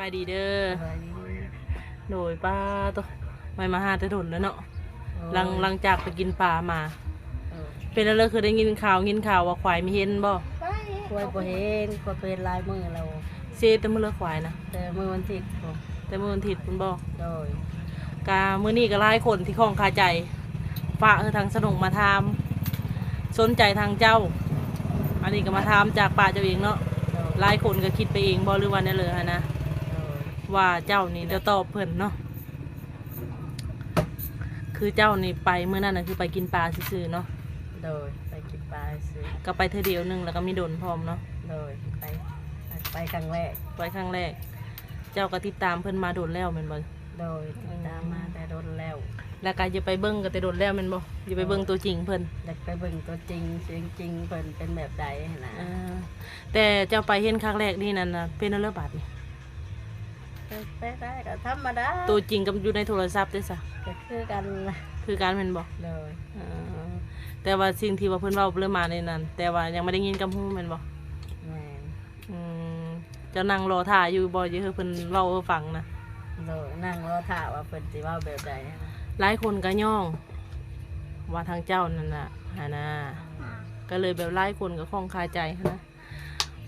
ายดีเด้อโดยป้าตัวไม่มาหาแต่ถนแล้วเนาะหลังจากไปกินปลามาเป็นอะไรคือได้ยินข่าวว่าควายมีเห็นบ่ควายบ่เห็นควายเป็นลายมือเราเซแต่มื้อละควายนะแต่มือวันทิศแต่มื้อวันอาทิตย์พุ่นบ่โดยกามื้อนี้ก็หลายคนที่ข้องคาใจฝากทางสนงมาถามสนใจทางเจ้าอันนี้ก็มาถามจากป้าเจ้าเองเนาะหลายคนก็คิดไปเองบ่หรือว่าแน่เลยนะว่าเจ้านี่จะตอบเพิ่นเนาะคือเจ้านี่ไปเมื่อนั้นน่ะคือไปกินปลาซื่อๆเนาะโดยไปกินปลาซื้อก็ไปเธอเดียวนึงแล้วก็มีโดนพร้อมเนาะโดยไปครั้งแรกเจ้าก็ติดตามเพิ่นมาโดนแล้วแม่นบ่โดยติดตามมาแต่โดนแล้วก็จะไปเบิ่งก็แต่โดนแล้วแม่นบ่อย่าไปเบิ่งตัวจริงเพิ่นอยากไปเบิ่งตัวจริงเสียงจริงเพิ่นเป็นแบบใดนะแต่เจ้าไปเห็นครั้งแรกนี่นั่นน่ะเป็นอะไรบาดนี่ไปได้ก็ธรรมดาตัวจริงกับอยู่ในโทรศัพท์เด้ซะก็คือกันแม่นบ่เลยแต่ว่าสิ่งที่ว่าเพิ่นเว้าเริ่มมาในนั้นแต่ว่ายังไม่ได้ยินกับฮู้แม่นบ่แม่นเจ้านั่งรอท่าอยู่บ่อยู่เพิ่นเว้าให้ฟังนะนั่งรอท่าว่าเพิ่นสิเว้าแบบใดหลายคนก็ย่องว่าทางเจ้านั่นน่ะหานะก็เลยแบบหลายคนก็คล่องคาใจนะ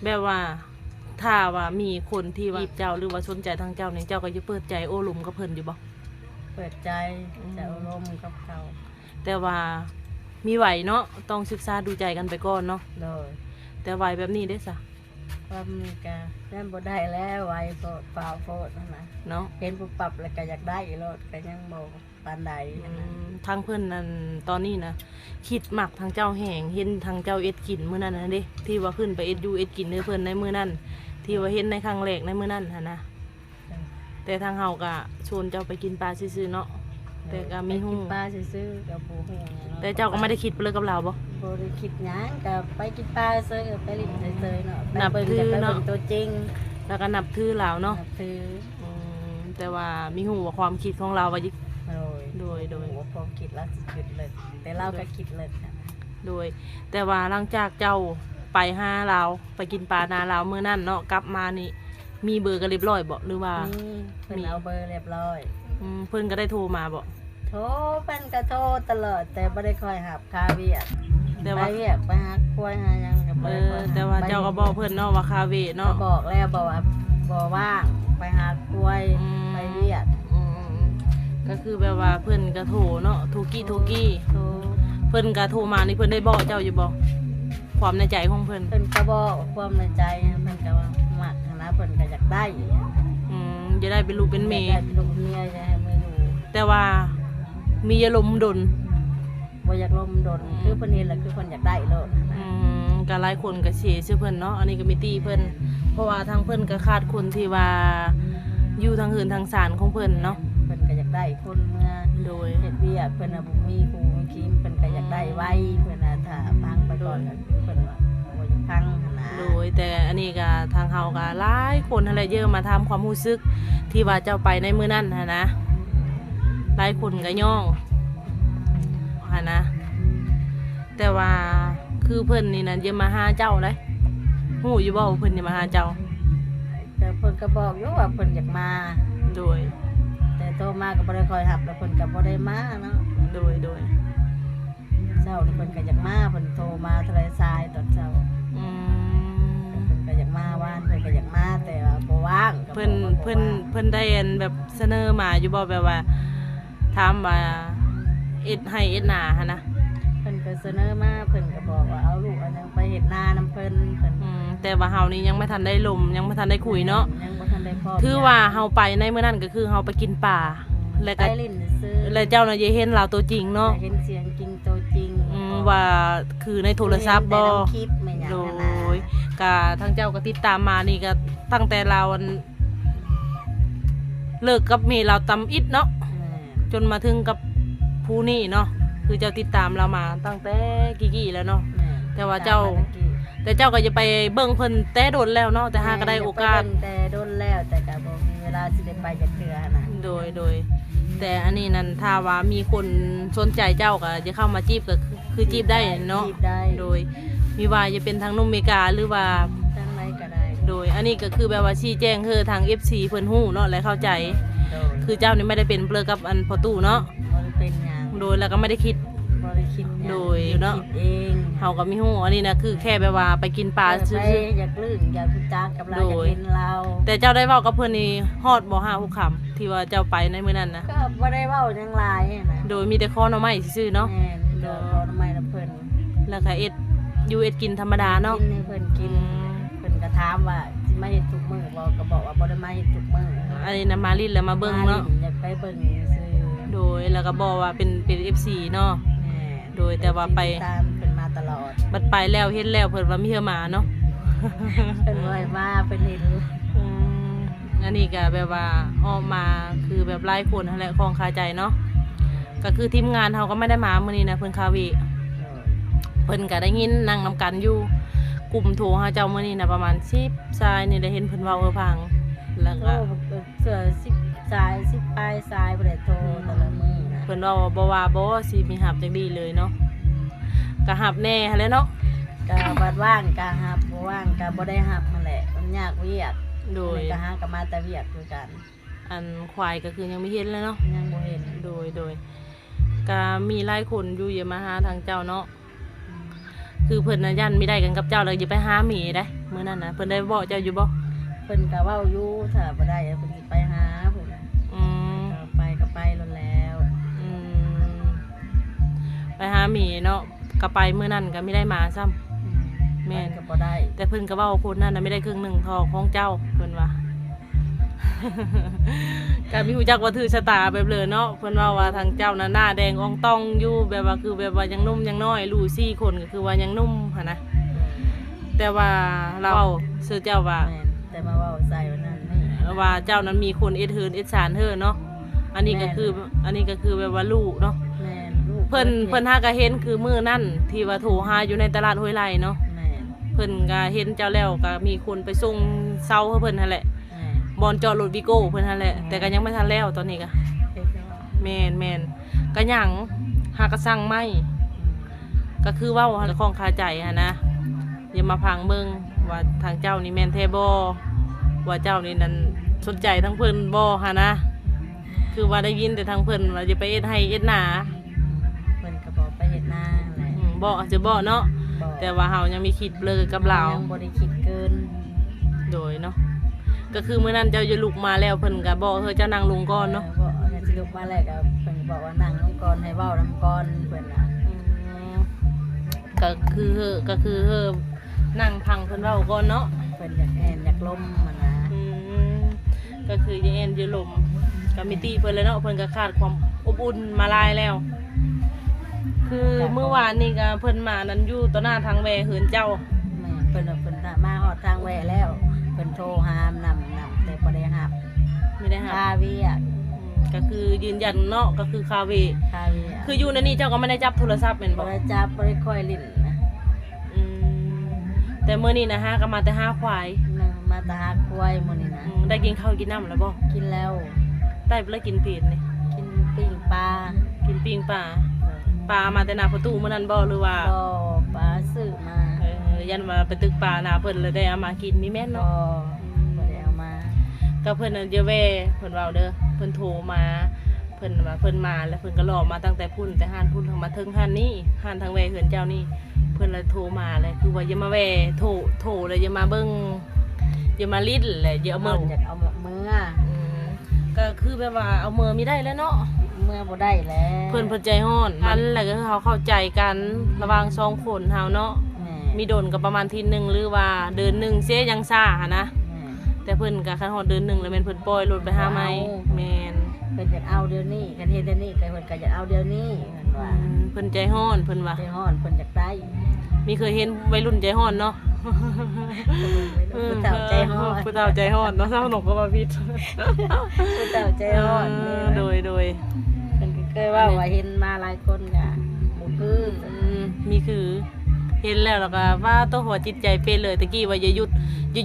แบบว่าถ้าว่ามีคนที่ว่าเจ้าหรือว่าสนใจทางเจ้าเนี่ยเจ้าก็จะเปิดใจโอ้หลุมกับเพิ่นอยู่บ่เปิดใจจะอารมณ์กับเขาแต่ว่ามีไหวเนาะต้องศึกษาดูใจกันไปก่อนเนาะแต่ไหวแบบนี้ได้ซะว่ามีกะเล่นบ่ได้แล้วไหวโฟดเปล่าโฟดนะเนาะเห็นปุ๊บปรับแล้วก็อยากได้อีโลดก็ยังบ่ปานใดทางเพิ่นนั่นตอนนี้นะคิดมักทางเจ้าแห่งเห็นทางเจ้าเอ็ดกินมื้อนั้นน่ะเด้ที่ว่าขึ้นไปเอ็ดกินเด้อเพิ่นในมื้อนั้นที่ว่าเห็นในครั้งแรกในมื้อนั้นหั่นนะแต่ทางเฮาก็ชวนเจ้าไปกินปลาซื่อๆเนาะแต่ก็มีฮู้ปลาซื่อๆกับบ่ฮู้แต่เจ้าก็ไม่ได้คิดไปเลยกับเราบ่ได้คิดหยังก็ไปกินปลาซื่อไปลิ้นซื่อๆเนาะนับถือเนาะตัวจริงแล้วก็นับถือเราเนาะนับถือแต่ว่ามีฮู้ว่าความคิดของเราว่าโดยว่าความคิดเราสิคิดเลยแต่เราก็คิดเลยโดยแต่ว่าหลังจากเจ้าไปหาเราไปกินปลานาเรามื้อนั้นเนาะกลับมานี่มีเบอร์กันเรียบร้อยบ่หรือว่าเพิ่นเอาเบอร์เรียบร้อยเพิ่นก็ได้โทรมาบ่โทรเพิ่นก็โทรตลอดแต่บ่ได้ค่อยรับค่าเวียกแต่ว่าเวียกไปหาควายหาหยังก็บ่ได้แต่ว่าเจ้าก็บอกเพิ่นเนาะว่าคาเวเนาะบอกแล้วบอกว่าบ่ว่างไปหาควายไปเวียกก็คือแบบว่าเพิ่นก็โทรเนาะทุกี้เพิ่นก็โทรมานี่เพิ่นได้บอกเจ้าอยู่บ่ความในใจของเพิ่นก็บอกความในใจเพิ่นก็ว่ามักนะเพิ่นก็อยากได้จะได้เป็นลูกเป็นเมียลูกเมียจะให้ไม่รู้แต่ว่ามีอารมณ์ดนบ่อยากลมดนคือเพิ่นนี่แหละคือเพิ่นอยากได้โลดก็หลายคนก็เสียชื่อเพิ่นเนาะอันนี้ก็มีตีเพิ่นเพราะว่าทางเพิ่นก็ขาดคนที่ว่าอยู่ทางอื่นทางศาลของเพิ่นเนาะเพิ่นก็อยากได้คนเมื่อโดยเฮ็ดเวียกเพิ่นน่ะบ่มีครูมีคิมเพิ่นก็อยากได้ไว้เพิ่นน่ะถ้าพังไปก่อนเพิ่นว่าบ่อยากพังนะโดยแต่อันนี้ก็ทางเฮาก็หลายคนอะไรเยอะมาทำความรู้สึกที่ว่าเจ้าไปในมื้อนั้นนะหลายคนก็ย่องนะแต่ว่าคือเพิ่นนี่นั่นจะมาหาเจ้าเลยฮู้อยู่บ่เพิ่นจะมาหาเจ้าแต่เพิ่นก็บอกอยู่ว่าเพิ่นอยากมาโดยแต่โตมาก็บ่ได้คอยรับแล้วเพิ่นก็บ่ได้มาเนาะโดยเช้านี่เพิ่นก็อยากมาเพิ่นโทรมาทะเลทรายตอนเช้าเพิ่นก็อยากมาว่านเพิ่นก็อยากมาแต่ว่าบ่ว่างเพิ่นได้แบบเสนอมาอยู่บ่แบบว่าถามว่าเอ็ดให้เอ็ดหน้าหั่นนะเพิ่นก็เสนอมาเพิ่นก็บอกว่าเอาลูกอันนึงไปเฮ็ดนานํเพิ่นแต่ว่าเฮานี่ยังไม่ทันได้ลมยังไม่ทันได้คุยเนาะยังบ่ทันได้พอถือว่าเฮาไปในมื้อนั้นก็คือเฮาไปกินป่าแล้วก็แล้วเจ้าน่ะจะเห็นเราตัวจริงเนาะเห็นเสียงจริงตัวจริงว่าคือในโทรศัพท์บ่โดยก็ทางเจ้าก็ติดตามมานี่ก็ตั้งแต่เราเลิกกับเมเราตำอิดเนาะจนมาถึงกับผู้นี่เนาะคือเจ้าติดตามเรามาตั้งแต่กี่แล้วเนาะแต่ว่าเจ้าก็จะไปเบิ่งเพิ่นแต่โดนแล้วเนาะแต่หาก็ได้โอกาสแต่โดนแล้วแต่ก็บ่มีเวลาสิได้ไปจักเทื่อนะโดยแต่อันนี้นั่นถ้าว่ามีคนสนใจเจ้าก็จะเข้ามาจีบก็คือจีบได้เนาะโดยมีว่าจะเป็นทางนุ่มเมกาหรือว่าทางไหนก็ได้ โดยอันนี้ก็คือแบบว่าชี้แจงคือทาง FC เพิ่นฮู้เนาะและเข้าใจ โดย คือเจ้านี่ไม่ได้เป็นเปลือกับอันพอตู้เนาะ บ่ได้เป็นหยัง โดยแล้วก็ไม่ได้คิด บ่ได้คิดหยัง โดยเนาะ คิดเอง เฮาก็มีฮู้อันนี้นะคือแค่แบบว่าไปกินปลาซื่ ไป อ อยากลื่นอยากรู้จักกับเรา โด อยาก ย เห็นเรา ๆแต่เจ้าได้เว้ากับเพิ่นนี่ฮอดบ่5 6คำที่ว่าเจ้าไปในมื้อนั้นนะ ก็บ่ได้เว้าหยังหลายนะ โดยมีแต่ข้อหน่อไม้ซื่อๆเนาะ แม่นเดี๋ยวรอทำไมนะเพิ่น แล้วก็เอ็ดอยู่เอ็ดกินธรรมดาเนาะ กินให้เพิ่นกินเพิ่นก็ถามว่าสิมาเฮ็ดทุกมื้อบ่ก็บอกว่าบ่ได้มาเฮ็ดทุกมื้อ อันนี้นะมาลินแล้วมาเบิ่งเนาะ อยากไปเบิ่งซื่อ โดยแล้วก็บอกว่าเป็น FC เนาะ แม่ โดยแต่ว่าไป ตามเพิ่นมาตลอด บัดไปแล้วเฮ็ดแล้วเพิ่นว่ามีเฮือหมาเนาะ เพิ่นบ่ให้มาเพิ่นเห็น อันนี้ก็แบบว่าออกมาคือแบบไล่คนนั่นแหละของคาใจเนาะก็คือทีมงานเขาก็ไม่ได้มามื้อนี้นะเพิ่นคาวีเพิ่นก็ได้ยินนั่งนำกันอยู่กลุ่มโทรหาเจ้ามื้อนี้นะประมาณ10ชายนี่ได้เห็นเพิ่นเว้าฟังแล้ว โอ้ ก็ เสือ10สาย10ปลายสายบ่ได้โทรแต่ละมื้อนะ เพิ่นเว้าบ่ว่าบ่สิมีหับจังดีเลยเนาะก็หับแน่หั้นแหละเนาะ ก็บัดว่างก็หับบ่ว่างก็บ่ได้หับนั่นแหละมันยากเวียก โดย ก็หาก็มาแต่เวียกคือกัน อันควายก็คือยังไม่เห็นเลยเนาะ ยังบ่เห็น โดยก็มีหลายคนอยู่อย่ามาหาทางเจ้าเนาะคือเพิ่นน่ะยันไม่ได้กันกับเจ้าเลยอย่าไปหาหมีได้มื้อนั้นน่ะเพิ่นได้บอกเจ้าอยู่บ่ เพิ่นก็เว้าอยู่ถ้าบ่ได้เพิ่นสิไปหาเพิ่นน่ะ อืม ก็ไปแล้ว อืมไปหาหมีเนาะก็ไปมื้อนั้นก็ไม่ได้มาซ้ำ แม่น ไปก็บ่ได้ แต่เพิ่นก็เว้าคนนั้นน่ะไม่ได้ครึ่งหนึงทองของเจ้าเพิ่นว่า ก็มีฮู้จักว่าถือชะตาแบบเลยเนาะเพิ่นว่าทางเจ้าน่ะหน้าแดงอ่องต้องอยู่แบบว่าคือแบบว่ายังนุ่มยังน้อยลูก4คนก็คือว่ายังนุ่มหั่นนะแต่ว่าเราซื่อเจ้าว่า แม่นแต่มาเว้าใส่วันนั้นนี่ ว่าเจ้านั้นมีคนเอ็ดเฮินเอ็ดสารเธอเนาะอันนี้ก็คือแบบว่าลูกเนาะ แม่นลูก เพิ่นหาก็เห็นคือมื้อนั่นที่ว่าโทรหาอยู่ในตลาดห้วยไร่เนาะ แม่น เพิ่นก็เห็นเจ้าแล้วก็มีคนไปส่งเซาให้เพิ่นนั่นแหละ แม่น บอนจอดรถวิโก้เพิ่นนั่นแหละแต่ก็ยังไม่ทันแล้วตอนนี้ก็ เฮ็ดจังว่า แม่นก็ยังหากระสั่งไม่ก็คือเว้าหาของคาใจหั่นนะอย่ามาพังเบิ่งว่าทางเจ้านี่แม่นแท้บ่ว่าเจ้านี่นั่นสนใจทั้งเพิ่นบ่หั่นนะคือว่าได้ยินแต่ทางเพิ่นว่าจะไปเอ็ดให้เอ็ดหนา เพิ่นก็บอกไปเฮ็ดนาแหละ บ่อาจจะบ่เนาะ บอก แต่ว่าเฮายังมีคิดเบลอกับเรา ยังบ่ได้คิดเกิน โดยเนาะก็คือมื้อนั้นเจ้าจะลุกมาแล้วเพิ่นก็บอกเจ้านั่งลงก่อนเนาะ บอกว่าสิลุกมาแล้วก็เพิ่นบอกว่านั่งลงก่อนให้เว้านำก่อนเพิ่นน่ะ ก็คือนั่งพังเพิ่นเว้าก่อนเนาะ เพิ่นอยากแอนอยากล้มมันนะ ก็คือยังแอนอยู่ลมก็มีตีเพิ่นเลยเนาะเพิ่นก็ขาดความอบอุ่นมาหลายแล้ว คือเมื่อวานนี่ก็เพิ่นมานั้นอยู่ต่อหน้าทางแวเหินเจ้า แม่เพิ่นว่าเพิ่นมาฮอดทางแวะแล้วเพิ่นโทรหามนำแต่บ่ได้รับ ไม่ได้หา ค่าเวียก ก็คือยืนยันเนาะก็คือคาเว ค่าเวียก คืออยู่ในนี้เจ้าก็ไม่ได้จับโทรศัพท์แม่น บ่ บ่ ได้จับบ่ได้ค่อยลิ้นนะ อืมแต่มื้อนี้นะฮะก็มาแต่ห้าควาย มาตาหาควายมื้อนี้นะ ได้กินข้าวกินน้ำแล้วบ่ กินแล้ว ได้ไปแล้วกินเผ็ดนี่ กินปิ้งปลา กินปิ้งปลาปลามาแต่หน้าประตูมื้อนั้นบ่หรือว่า ก็ปลาซื้อมา ยันว่าไปตึกปลาหน้าเพิ่นเลยได้เอามากินมีแม่น ก็ เนาะ บ่ได้เอามา ก็เพิ่นน่ะเดี๋ยวแว่เพิ่นเว้าเด้อเพิ่นโทรมาเพิ่นว่าเพิ่นมาแล้วเพิ่นก็รอมาตั้งแต่พุ่นแต่ห้านพุ่นทางมาถึงห้านนี้ห้านทางแว่เฮือนเจ้านี่เพิ่นเลยโทรมาเลยคือว่าอย่ามาแว่โทรเลยอย่ามาเบิ่งอย่ามาลิ้นแหละอย่าเอามือ อยากเอามือ ก็คือแบบว่าเอามือมีได้แล้วเนาะ เมื่อบ่ได้แล้ว เพิ่นใจฮ้อนมันแหละก็คือเขาเข้าใจกันระหว่างสองคนเฮาเนาะ แม่ มีโดนก็ประมาณทีนึงหรือว่าเดือนหนึงเสียยังซ่าหั่นนะ แม่ แต่เพิ่นก็คันฮอดเดือนหนึงแล้วแม่นเพิ่นปล่อยรถไปหาใหม่แม่น เพิ่นอยากเอาเดี๋ยวนี้กันเฮ็ดเดี๋ยวนี้ก็เพิ่นก็อยากเอาเดี๋ยวนี้เพิ่นว่า เพิ่นใจฮ้อนเพิ่นว่า ใจฮ้อนเพิ่นอยากได้ มีเคยเห็นวัยรุ่นใจฮ้อนเนาะ ผู้เฒ่าใจฮ้อน ผู้เฒ่าใจฮ้อนเนาะเฒ่าหนกก็ว่าผิด ผู้เฒ่าใจฮ้อน โดย เพิ่นก็เคยว่าเห็นมาหลายคนก็บ่คือ มีคือเห็นแล้วก็ว่าต้องหัวจิตใจเป็นเลยตะกี้ว่าอย่าห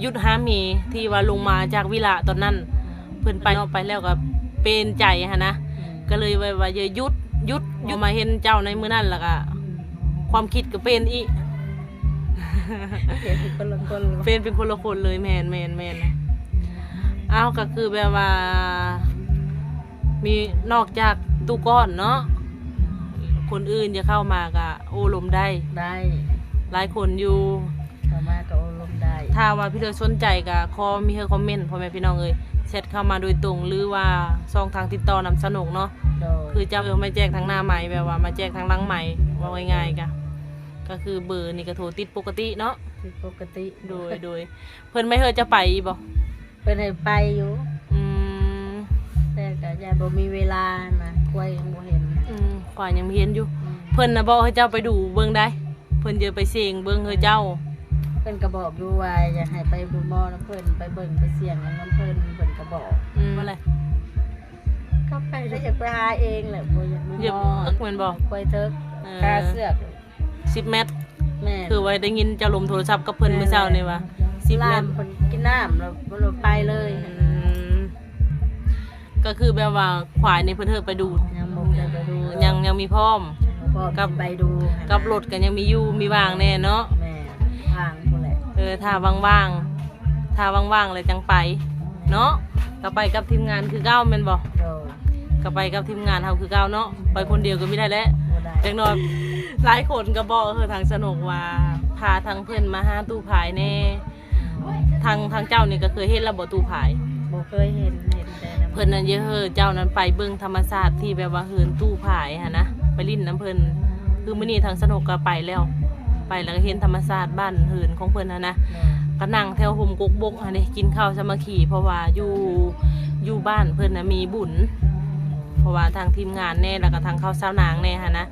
ยุดหาหมีที่ว่าลงมาจากวิละตอนนั้นเพิ่นไปเนาะไปแล้วก็เป็นใจหั่นนะก็เลยว่าอย่าหยุดมาเห็นเจ้าในมื้อนั้นแล้วก็ความคิดก็เป็นอีก เปลี่ยนเป็นคนละคน เป็นคนละคนเลยแม่นอ้าวก็คือแบบว่ามีนอกจากตู้ก้อนเนาะคนอื่นจะเข้ามาก็โอ้ลมได้ ได้ หลายคนอยู่ เข้ามาก็อารมณ์ได้ ถ้าว่าพี่เธอสนใจก็มีให้คอมเมนต์พ่อแม่พี่น้องเอ้ยแชทเข้ามาโดยตรงหรือว่าช่องทางติดต่อนำสนุกเนาะ โดย คือเจ้าไม่แจกทางหน้าใหม่แบบว่ามาแจกทางหลังใหม่ว่าง่ายๆก็คือเบอร์นี่ก็โทรติดปกติเนาะ ที่ปกติ โดยเพิ่นไม่เคยจะไปบ่ เป็นให้ไปอยู่ อืม แต่ก็ยายบ่มีเวลานะกล้วยยังบ่เห็น ขวายังเห็นอยู่เพิ่นน่ะบอกให้เจ้าไปดูเบิ่งได้เพิ่นจะไปเสียงเบิ่งให้เจ้า เพิ่นก็บอกอยู่ว่าอยากให้ไปดูหมอนะเพิ่นไปเบิ่งไปเสี่ยงน้ำเพิ่นก็บอก ว่าอะไร ก็ไปได้อยากไปหาเองแหละบ่อยากดู เหยียบ หมอ เอิกแม่นบ่ กล้วยเทิกกาเสือก 10 เมตร แม่ คือว่าได้ยินเจ้าลมโทรศัพท์กับเพิ่นเมื่อเช้านี่ว่า10 เม ลา ต ม ร เพิ่นกินน้ำแล้วบ่ไปเลย ก็คือแบบว่าขวายนี่เพิ่นเฮอไปดู ยังบ่ได้ไปดู ยังมีพร้อม กับไปดู กับรถก็ยังมีอยู่มีว่างแน่เนาะ แม่ทางพุ่นแหละ ถ้าว่างๆเลยจังไปเนาะก็ไปกับทีมงานคือเก้าแม่นบ่ โดย ก็ไปกับทีมงานเฮาคือเก้าเนาะไปคนเดียวก็ไม่ได้แล้ว บ่ได้ จังน้อยหลายคนก็บอกทางสนุกว่าพาทางเพิ่นมาหาตู้ผายแน่ทางเจ้านี่ก็เคยเห็นแล้วบ่ตู้ผาย บ่เคยเห็นแต่น้ำ เพิ่นนั่นเยอะเจ้านั้นไปเบิ่งธรรมชาติที่แบบว่าเฮินตู้ผายหั่นนะไปลิ้นน้ำเพิ่นคือมื้อนี้ทางสนุกก็ไปแล้วไปแล้วก็เห็นธรรมชาติบ้านเฮินของเพิ่นหั่นนะก็นั่งแถวห่มกกบกหั่นนี่กินข้าวสามัคคีเพราะว่าอยู่บ้านเพิ่นน่ะมีบุญเพราะว่าทางทีมงานแน่แล้วก็ทางเข้าสาวนางแน่หั่นนะ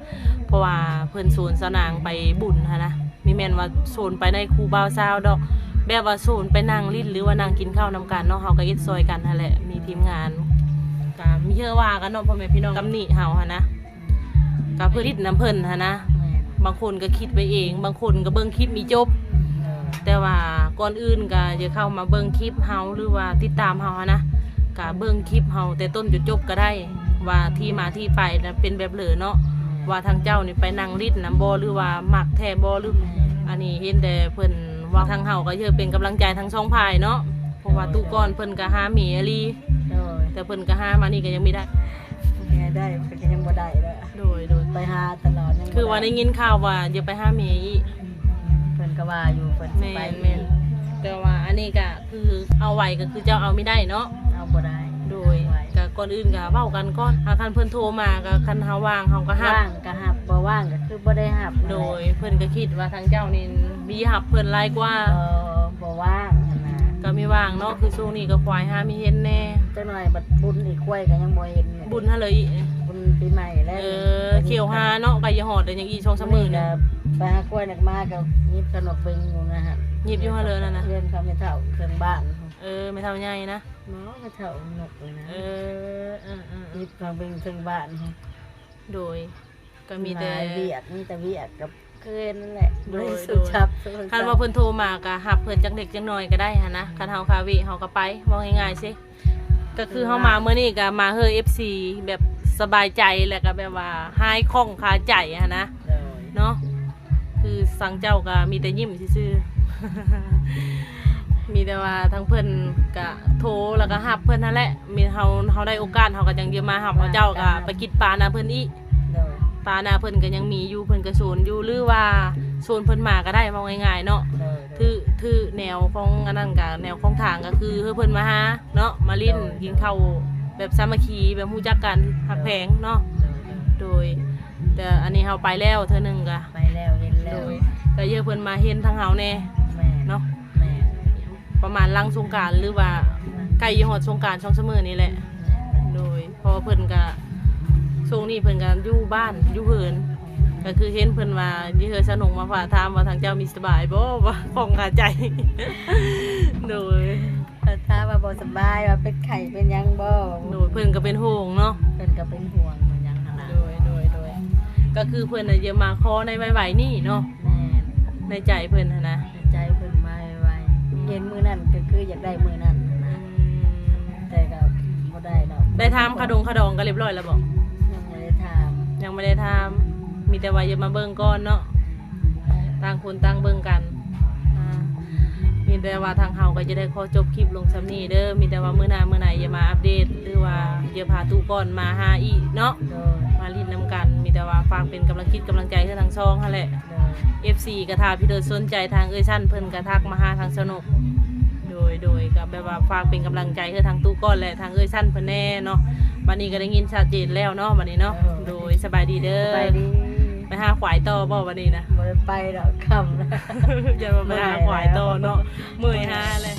เพราะว่าเพิ่นโซนสาวนางไปบุญหั่นนะมีแม่นว่าโซนไปในครูบ่าวสาวดอกแบบว่าโซนไปนั่งลิ้นหรือว่านั่งกินข้าวนำกันเนาะเฮาก็เฮ็ดซอยกันนั่นแหละมีทีมงานก็มีเยอะว่ากันเนาะพ่อแม่พี่น้องกำหนิเฮาหั่นนะก็เพื่อลิ้นน้ำเพิ่นหั่นนะบางคนก็คิดไปเองบางคนก็เบิ่งคลิปมีจบแต่ว่าก่อนอื่นก็จะเข้ามาเบิ่งคลิปเฮาหรือว่าติดตามเฮาหั่นนะก็เบิ่งคลิปเฮาแต่ต้นจนจบก็ได้ว่าที่มาที่ไปน่ะเป็นแบบเหลือเนาะว่าทางเจ้านี่ไปนั่งลิ้นน้ำบ่หรือว่ามักแท้บ่หรืออันนี้เห็นแต่เพิ่นว่าทางเฮาก็เยอะเป็นกำลังใจทั้งสองฝ่ายเนาะเพราะว่าตู้ก่อนเพิ่นก็หาหมีอลี โดย แต่เพิ่นก็หามานี่ก็ยังไม่ได้ แค่ได้มันก็ยังบ่ได้เลย โดย ไปหาตลอดยังบ่ คือว่าได้ยินข่าวว่าอย่าไปหาหมีอีก เพิ่นก็ว่าอยู่เพิ่นสิ แม่ ไป นแม่นแต่ว่าอันนี้ก็คือเอาไว้ก็คือเจ้าเอาไม่ได้เนาะ เอาบ่ได้ โดยก็ก่อนอื่นก็เว้ากันก่อนหาคันเพิ่นโทรมาก็คันเฮาว่างเฮาก็รับ ว่างก็หับบ่ว่างก็คือบ่ได้หับ โดยเพิ่นก็คิดว่าทางเจ้านี่มีหับเพิ่นหลายกว่า บ่ว่างหั่นนะ ก็มีว่างเนาะคือช่วงนี้ก็ควายหามีเห็นแน่ จักหน่อยบัดบุญอีกกล้วยก็ยังบ่เห็นเนี่ย บุญฮะเลยอีก บุญปีใหม่แล้ว เขียวหาเนาะก็อย่าหอดแต่ยังอี2-3มื้อ ก็ นี่ ไปหากล้วยนักมาก็ยิบขนมเบิ่งอยู่นะฮะ หยิบอยู่ฮะเลยนั่นน่ะ เรียนเขาไม่เท่าเครื่องบ้าน ไม่เท่าใหญ่นะ เนาะไม่เท่านกเลยนะ เออ ยิบเขาเบิ่งเครื่องบ้าน โดยก็มีแต่ เวียดมีแต่เวียดกับเคยนั่นแหละ โดย สุดชับ คันว่าเพิ่นโทรมาก็หับเพิ่นจักเด็กจักน้อยก็ได้หั่นนะคันเฮาคาเวเฮาก็ไปว่าง่ายๆซิก็คือเฮามามื้อนี้ก็มาเฮอ FC แบบสบายใจแล้วก็แบบว่าหายคล่องคาใจหั่นนะ โดย เนาะคือสังเจ้าก็มีแต่ยิ้มซื่อๆ มีแต่ว่าทั้งเพิ่นก็โทรแล้วก็หับเพิ่นนั่นแหละมีเฮาได้โอกาสเฮาก็จังเดี๋ยวมาหับเฮาเจ้าก็ไปกินปลานาเพิ่นอีก โดย ปลานาเพิ่นก็ยังมีอยู่เพิ่นก็โซนอยู่หรือว่าโซนเพิ่นมาก็ได้มองง่ายๆเนาะ โดย ถือแนวของอันนั้นก็แนวของทางก็คือเพิ่นมาหาเนาะมาลิ้นกินข้าวแบบสามัคคีแบบฮู้จักกันฮักแพงเนาะโดยแต่อันนี้เฮาไปแล้วเทื่อนึงก็ ไปแล้วเห็นแล้ โด วย ก็เยอะเพิ่นมาเห็นทางเฮาแน่ แม่ เนาะ แม่ ประมาณหลังสงกรานต์หรือว่าใกล้ยฮอดสงกรานต์2-3มื้อนี่แหละ โดยเพอเพิ่นก็ช่วงนี้เพิ่นก็อยู่บ้านอยู่เพิ่นก็คือเห็นเพิ่นว่าที่เฮอสนุกมาฝากถามว่าทางเจ้ามีสบายบ่ว่าของกาใจ โดย ถ้าว่าบ่สบายว่าเป็นไข้เป็นหยังบ่ โดยเพิ่นก็เป็นห่วงเนาะ เพิ่นก็เป็นห่วงเหมือนหยังหั่นน่ะ โดยก็คือเพิ่นน่ะจะมาขอในไว้ๆนี่เนาะ แม่น ในใจเพิ่นหั้นนะ ใจเพิ่นมาไว้เห็นมื้อนั้นก็คืออยากได้มื้อนั้นนะแต่ก็บ่ได้ดอก ได้ถามขดองก็เรียบร้อยแล้วบ่ ยังไม่ได้ถาม ยังไม่ได้ถามมีแต่ว่าอย่ามาเบิ่งก่อนเนาะ ต่างคนต่างเบิ่งกันมีแต่ว่าทางเฮาก็จะได้ขอจบคลิปลงซ้ำนี้เด้อมีแต่ว่ามื้อหน้ามื้อไหนอย่ามาอัปเดตหรือว่าอย่าพาตู้ก่อนมาหาอีกเนาะ โดย มาลิ้นนำกันมีแต่ว่าฝากเป็นกำลังคิดกำลังใจให้ทางช่องหั่นแหละ โดย FC ก็ถ้าพี่เด้อสนใจทางเอ้ยชั้นเพิ่นก็ทักมาหาทางสนุกโดยก็แบบว่าฝากเป็นกำลังใจให้ทางตู้ก้อนและทางเอ้ยชั้นเพิ่นแน่เนาะบัดนี้ก็ได้ยินชัดเจนแล้วเนาะบัดนี้เนาะโดยสบายดีเด้อ ไปดี ไปหาขวายต่อบ่บัดนี้นะ บ่ได้ไปดอกคำนะ อย่ามาไปหาขวายต่อเนาะเมื่อยหาเลย